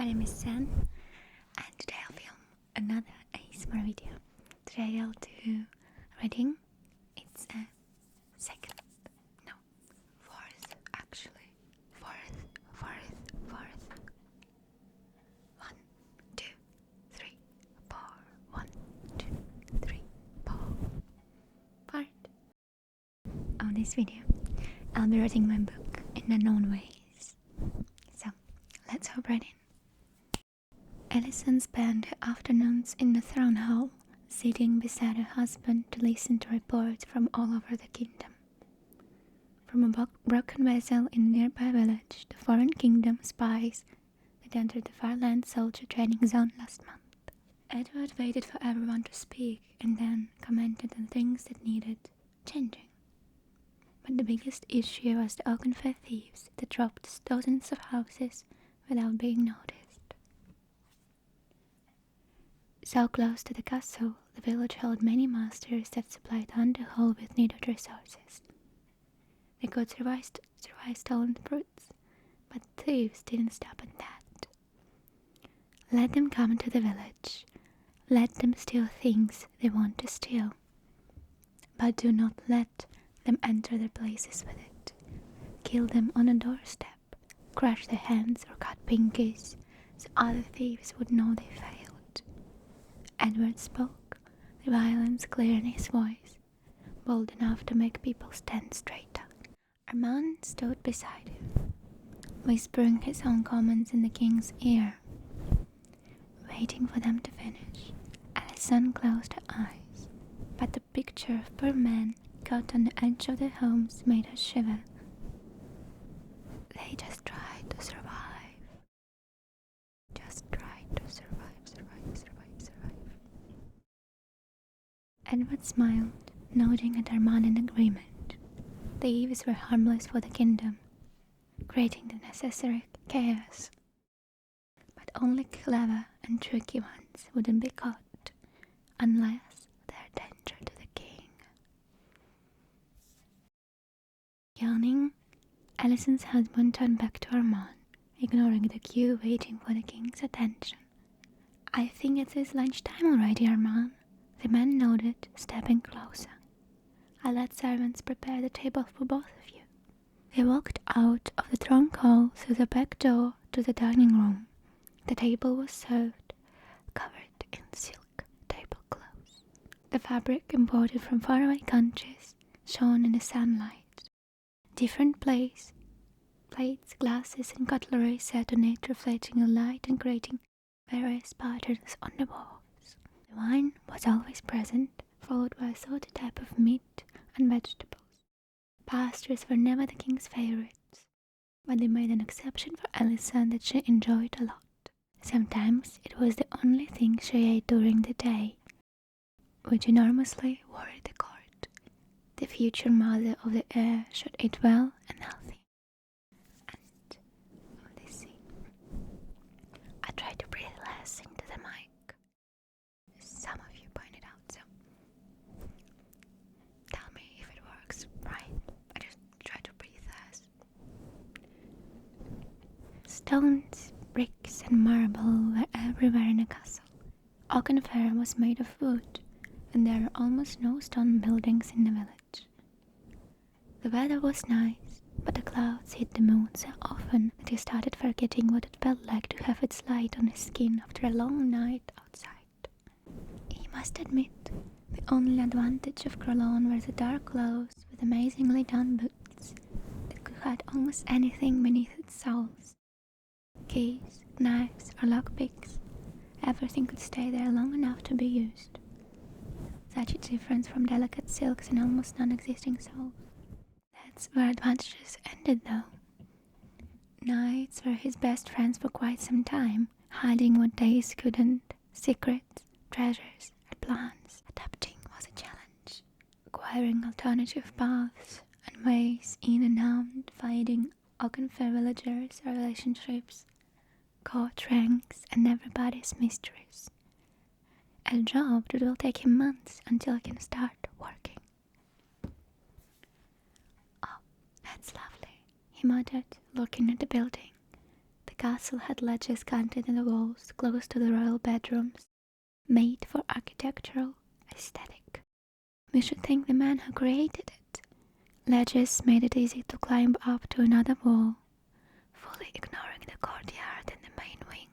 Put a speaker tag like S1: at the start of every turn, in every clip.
S1: My name is San, and today I'll film another ASMR video. Today I'll do reading. It's a fourth actually. Fourth. 1, 2, 3, 4. 1, 2, 3, 4. Part of this video. I'll be reading my book in unknown ways. So, let's hop right in. Alison spent her afternoons in the throne hall, sitting beside her husband to listen to reports from all over the kingdom. From a broken vessel in a nearby village, the foreign kingdom spies that entered the Farland soldier training zone last month. Edward waited for everyone to speak and then commented on things that needed changing. But the biggest issue was the Oakenfair thieves that robbed dozens of houses without being noticed. So close to the castle, the village held many masters that supplied Underhall with needed resources. They could survive stolen fruits, but thieves didn't stop at that. Let them come to the village. Let them steal things they want to steal. But do not let them enter their places with it. Kill them on a doorstep, crush their hands or cut pinkies, so other thieves would know they failed. Edward spoke, the violence clear in his voice, bold enough to make people stand straight up. Armand stood beside him, whispering his own comments in the king's ear. Waiting for them to finish, Alison closed her eyes, but the picture of poor men caught on the edge of their homes made her shiver. They just tried to survive. Edward smiled, nodding at Armand in agreement. Thieves were harmless for the kingdom, creating the necessary chaos. But only clever and tricky ones wouldn't be caught, unless they're a danger to the king. Yawning, Alison's husband turned back to Armand, ignoring the queue waiting for the king's attention. I think it is lunchtime already, Armand. The man nodded, stepping closer. I let servants prepare the table for both of you. They walked out of the throne hall through the back door to the dining room. The table was served, covered in silk tablecloths. The fabric imported from faraway countries shone in the sunlight. Different plates, glasses, and cutlery set on it, reflecting a light and creating various patterns on the walls. The wine was always present, followed by a certain type of meat and vegetables. Pastries were never the king's favorites, but they made an exception for Alison that she enjoyed a lot. Sometimes it was the only thing she ate during the day, which enormously worried the court. The future mother of the heir should eat well and healthy. And this scene, I tried to breathe less into the mic. Some of you pointed out, so tell me if it works right. I just try to breathe less. Stones, bricks, and marble were everywhere in the castle. Oakenfair was made of wood, and there are almost no stone buildings in the village. The weather was nice, but the clouds hid the moon so often that he started forgetting what it felt like to have its light on his skin after a long night outside. He must admit, the only advantage of Crolone were the dark clothes with amazingly done boots that could hide almost anything beneath its soles. Keys, knives, or lockpicks, everything could stay there long enough to be used. Such a difference from delicate silks and almost non-existing soles. That's where advantages ended, though. Knights were his best friends for quite some time, hiding what days couldn't, secrets, treasures, and plans. Adapting was a challenge, acquiring alternative paths and ways in and out, finding Oakenfair villagers or relationships, court ranks, and everybody's mysteries. A job that will take him months until he can start working. Oh, that's lovely, he muttered, looking at the building. The castle had ledges canted in the walls close to the royal bedrooms, made for architectural aesthetic. We should thank the man who created it. Ledges made it easy to climb up to another wall, fully ignoring the courtyard and the main wing.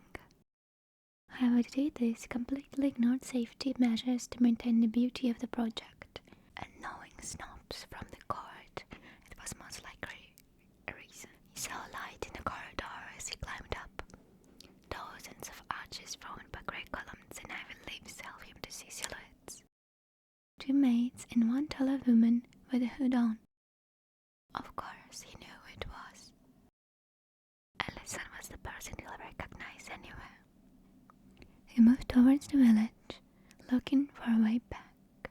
S1: However, to do this, completely ignored safety measures to maintain the beauty of the project, and knowing snobs from the court, it was most likely a reason. He saw a light in the corridor as he climbed up. Dozens of arches formed by grey columns and ivy leaves helped him to see silhouettes. 2 maids and 1 taller woman with a hood on. Of course, he knew who it was. Alison was the person he'll recognize anywhere. He moved towards the village, looking for a way back.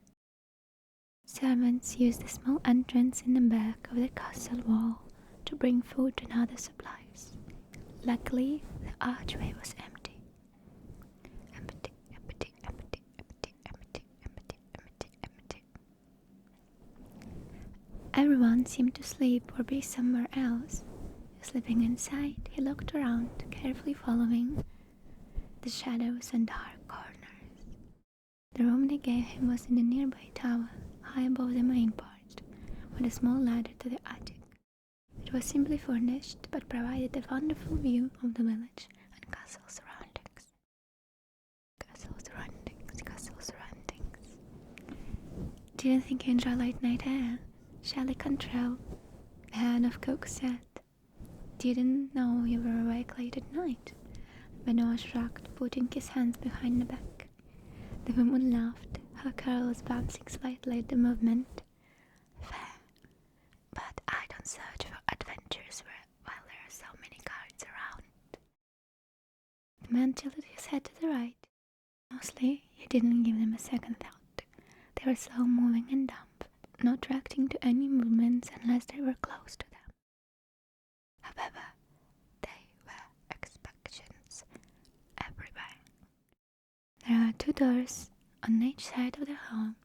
S1: Servants used the small entrance in the back of the castle wall to bring food and other supplies. Luckily, the archway was empty. Empty, empty, empty, empty, empty, empty, empty, empty. Everyone seemed to sleep or be somewhere else. Slipping inside, he looked around, carefully following the shadows and dark corners. The room they gave him was in a nearby tower, high above the main part, with a small ladder to the attic. It was simply furnished, but provided a wonderful view of the village and castle surroundings. Castle surroundings, castle surroundings. Didn't think you enjoy late night air? Shelley Cantrell, the head of cook, said. Didn't know you were awake late at night. Benoit shrugged, putting his hands behind the back. The woman laughed, her curls bouncing slightly at the movement. Fair, but I don't search for adventures while there are so many guards around. The man tilted his head to the right. Mostly, he didn't give them a second thought. They were slow moving and dumb, not reacting to any movements unless they were close to them. However, they were expectations everywhere. There are 2 doors on each side of the home,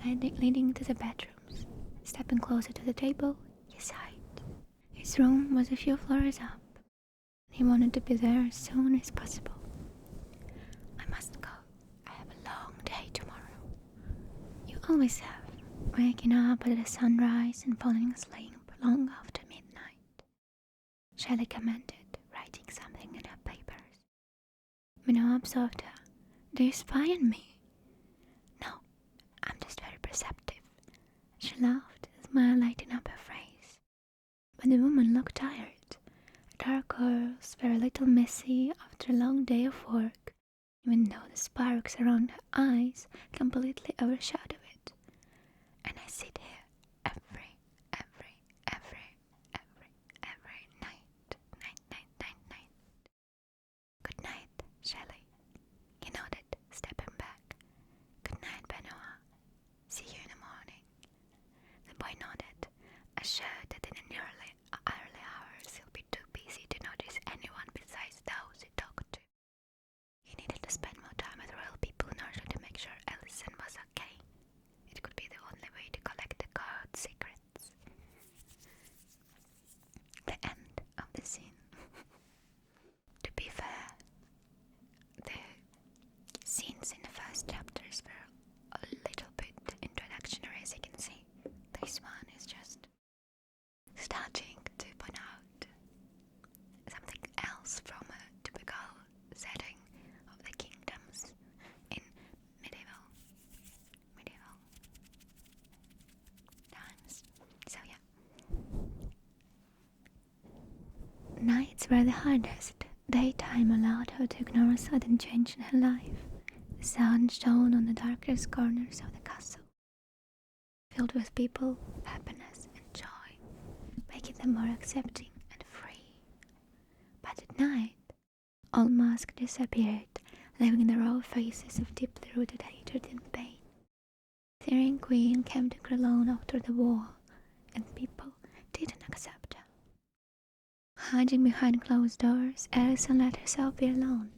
S1: leading to the bedrooms. Stepping closer to the table, he sighed. His room was a few floors up. He wanted to be there as soon as possible. I must go. I have a long day tomorrow. You always have, waking up at the sunrise and falling asleep long after midnight. Shelley commented, writing something in her papers. Minot observed her. Do you spy on me? No, I'm just very perceptive. She laughed, a smile lighting up her face. But the woman looked tired. Dark curls were a little messy after a long day of work, even though the sparks around her eyes completely overshadowed it. And I sit here every night. Good night, Shelley. He nodded, stepping back. Good night, Benoit. See you in the morning. The boy nodded, assured that in the early hours he'll be too busy to notice anyone besides those he talked to. He needed to spend more time with royal people in order to make sure Alison was okay. It could be the only way to collect the code's secrets. The end of the scene. To be fair, the scenes in the first chapters were a little bit introductory, as you can see. This one is just starting to point out something else from a typical setting of the kingdoms in medieval times. So yeah. Nights were the hardest. Daytime allowed her to ignore a sudden change in her life. The sun shone on the darkest corners of the castle, filled with people, happiness, and joy, making them more accepting and free. But at night, all mask disappeared, leaving the raw faces of deeply rooted hatred and pain. The Syrian queen came to grow alone after the war, and people didn't accept her. Hiding behind closed doors, Alison let herself be alone,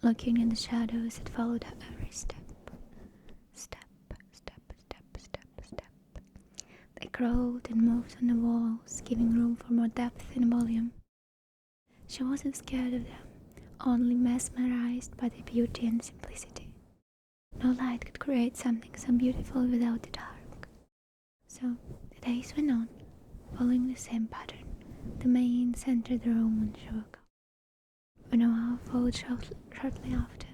S1: looking in the shadows that followed her every step. Step, step, step, step, step. They crawled and moved on the walls, giving room for more depth and volume. She wasn't scared of them, only mesmerized by their beauty and simplicity. No light could create something so beautiful without the dark. So the days went on, following the same pattern. The maids entered the room when she woke up. Benoit followed shortly after,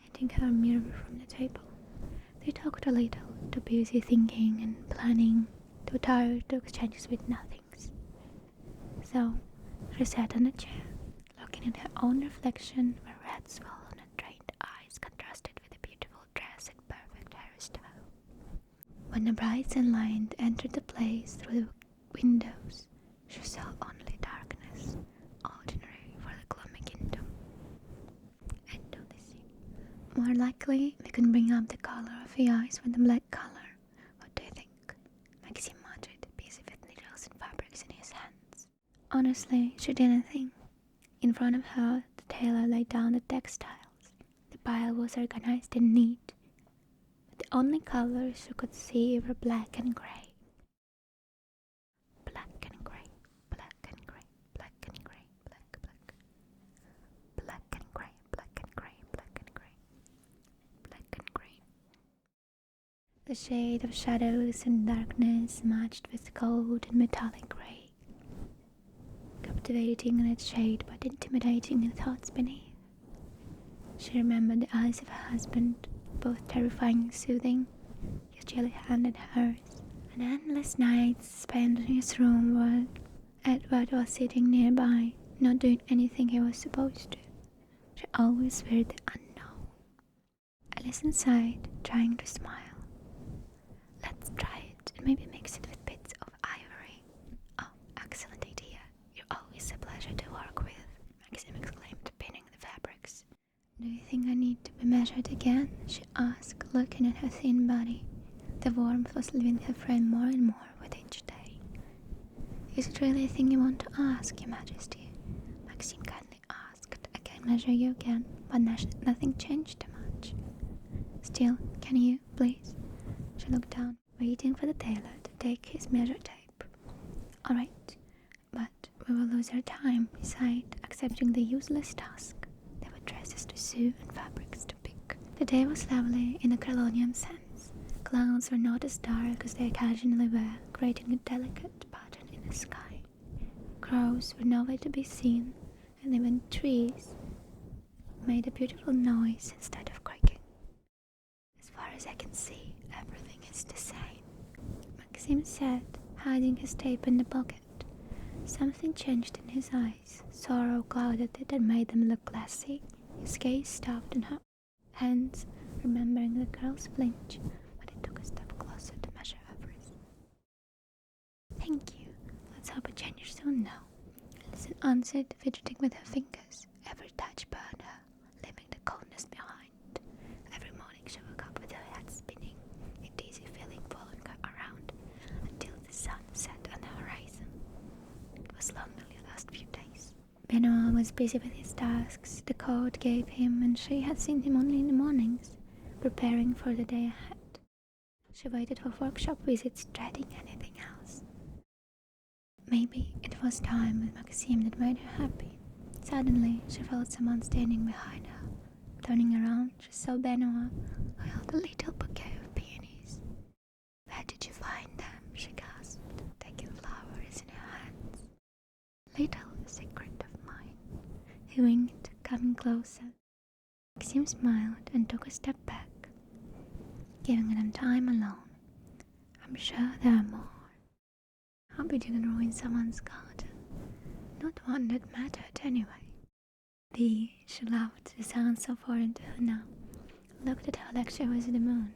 S1: handing her a mirror from the table. They talked a little, too busy thinking and planning, too tired to exchange sweet nothings. So she sat on a chair, looking at her own reflection, where red, swollen and drained eyes contrasted with a beautiful dress and perfect hairstyle. When the bright sunlight entered the place through the windows, she saw only darkness, ordinary for the gloomy kingdom. End of the scene. More likely, we can bring up the color of the eyes with the black color. What do you think? Maxime muttered, busy with needles and fabrics in his hands. Honestly, she didn't think. In front of her, the tailor laid down the textiles. The pile was organized and neat, but the only colors she could see were black and gray. Black and gray, black and gray, black and gray, black, black. Black and gray, black and gray, black and gray, black and gray. The shade of shadows and darkness matched with cold and metallic gray, captivating in its shade but intimidating in the thoughts beneath. She remembered the eyes of her husband, both terrifying and soothing, his jelly hand in hers, and endless nights spent in his room while Edward was sitting nearby, not doing anything he was supposed to. She always feared the unknown. Alison sighed, trying to smile. Let's try it and maybe mix it with bits of ivory. Oh, excellent idea. You're always a pleasure to work with, Maxime exclaimed, pinning the fabrics. Do you think I need to be measured again? She asked, looking at her thin body. The warmth was leaving her frame more and more with each day. Is it really a thing you want to ask, Your Majesty? Maxime kindly asked. I can measure you again, but nothing changed too much. Still, can you, please? She looked down, waiting for the tailor to take his measure tape. All right, but we will lose our time, he sighed, accepting the useless task. There were dresses to sew and fabrics to pick. The day was lovely in a Carolinian sense. Clouds were not as dark as they occasionally were, creating a delicate pattern in the sky. Crows were nowhere to be seen, and even trees made a beautiful noise instead of creaking. As far as I can see, everything is the same, Maxime said, hiding his tape in the pocket. Something changed in his eyes. Sorrow clouded it and made them look glassy. His gaze stopped in her hands, remembering the girl's flinch, but he took a step closer to measure everything. Thank you. Let's hope it changes soon now, Alison answered, fidgeting with her fingers. Every touch burned her, leaving the coldness behind. Every morning she woke up with her head spinning, a dizzy feeling following her around until the sun set on the horizon. It was lonely the last few days. Benoit was busy with his tasks the court gave him, and she had seen him only in the mornings, preparing for the day ahead. She waited for workshop visits, dreading anything else. Maybe it was time with Maxime that made her happy. Suddenly, she felt someone standing behind her. Turning around, she saw Benoit, who held a little bouquet of peonies. Where did you find them? She gasped, taking flowers in her hands. Little secret of mine. He winked, coming closer. Maxime smiled and took a step back, giving them time alone. I'm sure there are more. Hope you didn't ruin someone's garden. Not one that mattered anyway. She laughed, the sound so foreign to her now. Looked at her like she was the moon.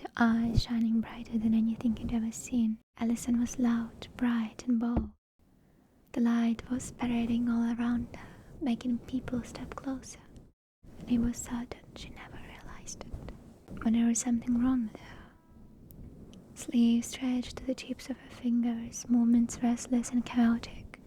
S1: Her eyes shining brighter than anything he'd ever seen. Alison was loud, bright and bold. The light was parading all around her, making people step closer. And he was certain she never realized it. But there was something wrong with her. Sleeves stretched to the tips of her fingers, movements restless and chaotic.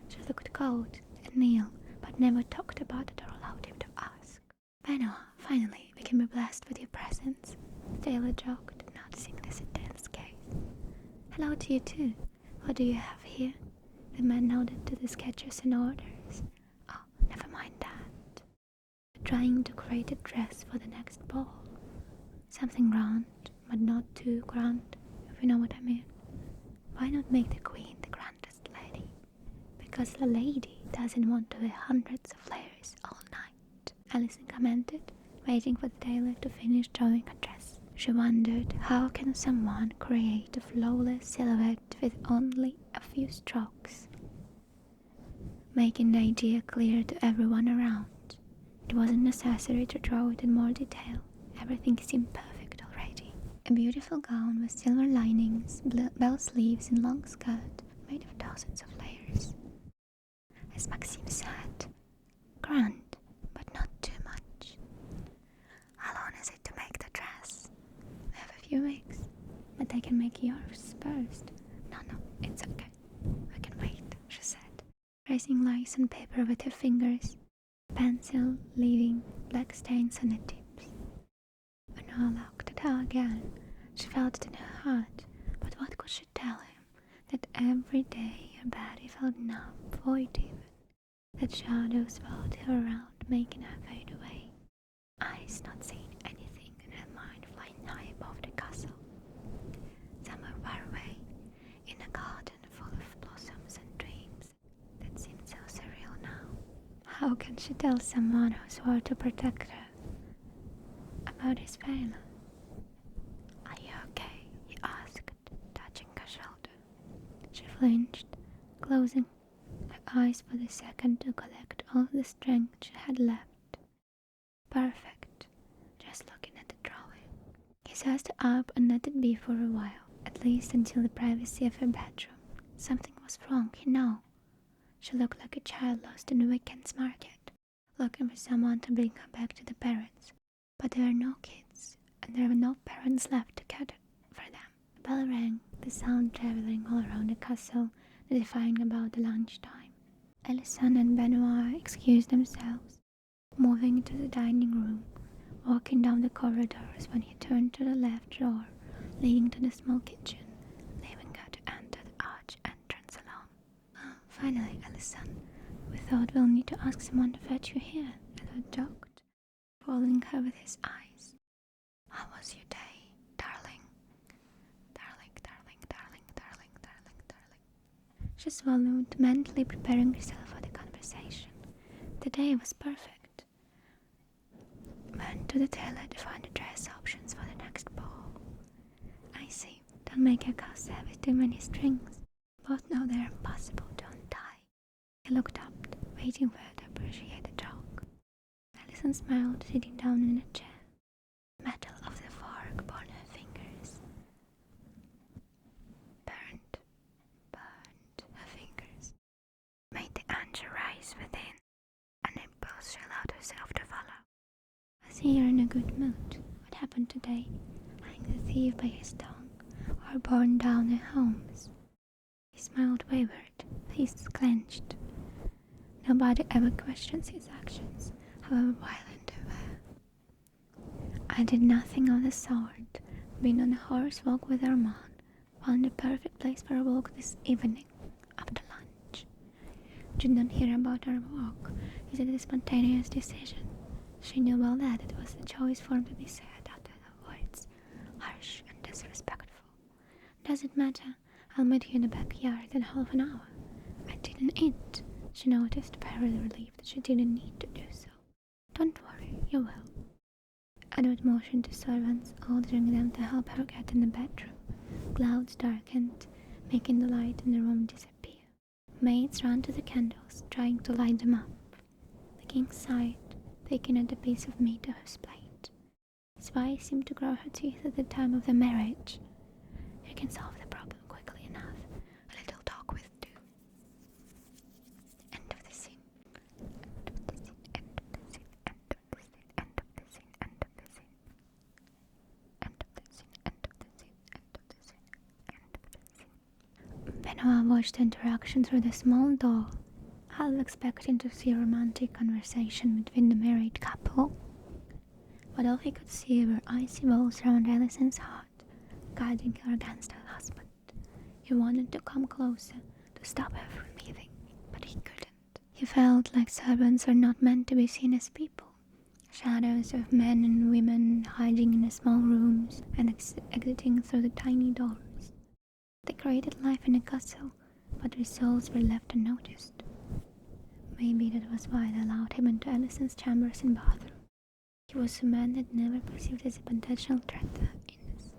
S1: She looked cold and ill, but never talked about it or allowed him to ask. Benoit, finally, we can be blessed with your presence, Taylor joked, noticing this intense gaze. Hello to you too. What do you have here? The man nodded to the sketches and orders. trying to create a dress for the next ball. Something grand, but not too grand, if you know what I mean. Why not make the queen the grandest lady? Because the lady doesn't want to wear hundreds of layers all night, Alison commented, waiting for the tailor to finish drawing her dress. She wondered, how can someone create a flawless silhouette with only a few strokes? Making the idea clear to everyone around. It wasn't necessary to draw it in more detail. Everything seemed perfect already. A beautiful gown with silver linings, bell sleeves and long skirt made of thousands of layers. As Maxime said, grand, but not too much. How long is it to make the dress? I have a few weeks, but I can make yours first. No, it's okay. I can wait, she said, tracing lines on paper with her fingers, pencil leaving black stains on the tips. Benoit looked at her again. She felt it in her heart, but what could she tell him? That every day her body felt numb, void even. That shadows followed her around, making her fade away. Eyes not seeing anything, and her mind flying high above the castle. Somewhere far away, in a garden full of blossoms and dreams that seemed so surreal now. How can she tell someone who swore to protect her about his failure? Are you okay? He asked, touching her shoulder. She flinched, closing her eyes for the second to collect all the strength she had left. Perfect, just looking at the drawing. He sized her up and let it be for a while, at least until the privacy of her bedroom. Something was wrong, he knew. She looked like a child lost in a weekend's market, looking for someone to bring her back to the parents. But there were no kids, and there were no parents left to care for them. The bell rang, the sound traveling all around the castle, notifying about the lunchtime. Alison and Benoit excused themselves, moving to the dining room, walking down the corridors when he turned to the left door, leading to the small kitchen, leaving her to enter the arch entrance alone. Finally, Alison, we thought we'll need to ask someone to fetch you here, Edward joked, following her with his eyes. How was your day, darling? Darling, darling, darling, darling, darling, darling. She swallowed, mentally preparing herself for the conversation. The day was perfect. Went to the tailor to find the dress options for the next ball. I see. Don't make a corset with too many strings. Both know they're impossible to untie. He looked up, waiting for her to appreciate the joke. Alison smiled, sitting down in a chair. The metal of the fork burned her fingers. Burned her fingers. Made the anger rise within, an impulse she allowed herself to follow. Was he in a good mood? What happened today? Hang the thief by his tongue, or burn down their homes? His smile wavered, fists clenched. Nobody ever questions his actions, however violent they were. I did nothing of the sort. Been on a horse walk with Armand. Found the perfect place for a walk this evening, after lunch. Did not hear about our walk. Is it a spontaneous decision? She knew well that it was the choice for him to be said after the words, harsh and disrespectful. Does it matter? I'll meet you in the backyard in half an hour. I didn't eat. She noticed, very relieved that she didn't need to do so. Don't worry, you will. Edward motioned to servants, ordering them to help her get in the bedroom. Clouds darkened, making the light in the room disappear. Maids ran to the candles, trying to light them up. The king sighed, picking at a piece of meat off his plate. His wife seemed to grow her teeth at the time of the marriage. You can solve the problem quickly enough. A little talk with two. End of the scene. End of the scene. End of the scene. End of the scene. End of the scene. End of the scene. End of the scene. End of the scene. End of the scene. End of the scene. Benoit watched the interaction through the small door, half expecting to see a romantic conversation between the married couple. But all he could see were icy walls around Alison's heart, guarding her against her husband. He wanted to come closer, to stop her from leaving, but he couldn't. He felt like servants are not meant to be seen as people. Shadows of men and women hiding in the small rooms and exiting through the tiny doors. They created life in a castle, but their souls were left unnoticed. Maybe that was why they allowed him into Allison's chambers and bathroom. He was a man that never perceived as a potential threat to her innocence.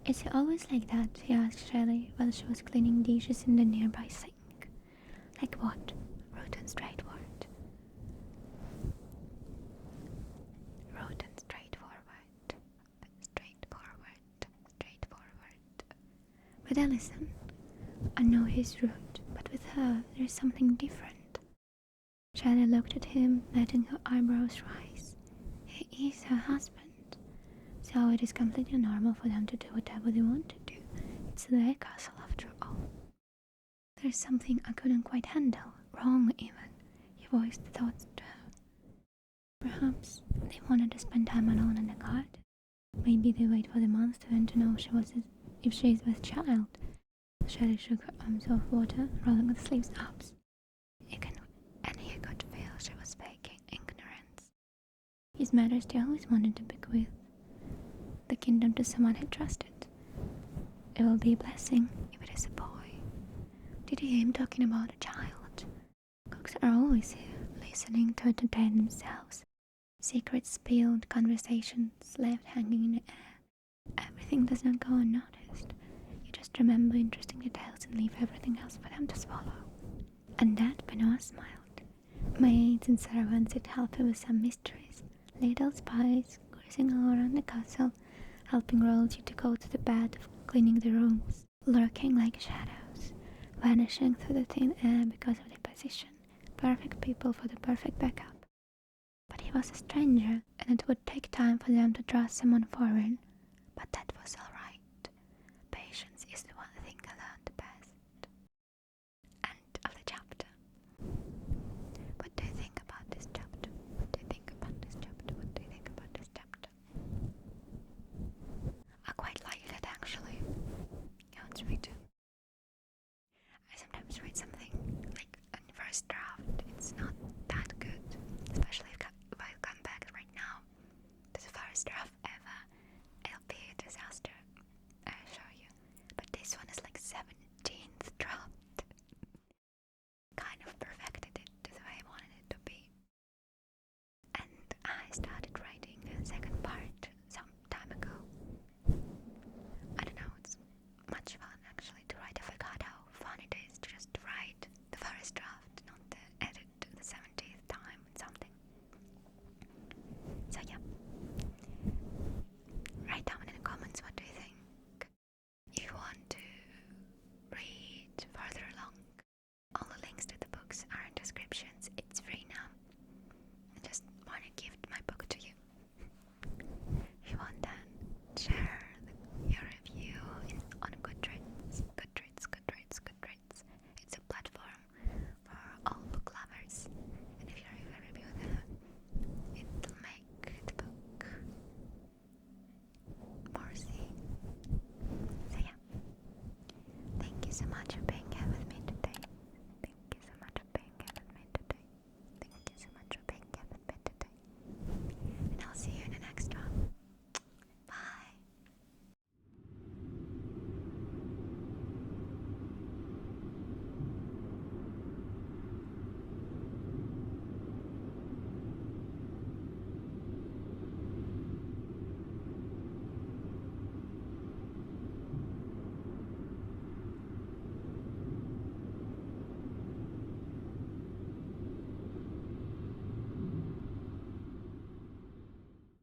S1: Is he always like that? He asked Shelley while she was cleaning dishes in the nearby sink. Like what? Rude and straightforward. Rude and straightforward. Straightforward. With Allison, I know he's rude, but with her, there's something different. Shelley looked at him, letting her eyebrows rise. He is her husband, so it is completely normal for them to do whatever they want to do. It's their castle after all. There's something I couldn't quite handle, wrong even, he voiced the thoughts to her. Perhaps they wanted to spend time alone in the garden. Maybe they wait for the month to end to know if she is with child. Shelley shook her arms off water, rolling the sleeves up. And he could feel she was faking ignorance. His Majesty always wanted to bequeath the kingdom to someone he trusted. It will be a blessing if it is a boy. Did you hear him talking about a child? Cooks are always here, listening to entertain themselves. Secrets spilled, conversations left hanging in the air. Everything does not go unnoticed. You just remember interesting details and leave everything else for them to swallow. And that Benoit smiled. Maids and servants would help her with some mysteries. Little spies cruising all around the castle, helping royalty to go to the bed, cleaning the rooms, lurking like shadows, vanishing through the thin air because of their position. Perfect people for the perfect backup. But he was a stranger, and it would take time for them to trust someone foreign. But that was alright.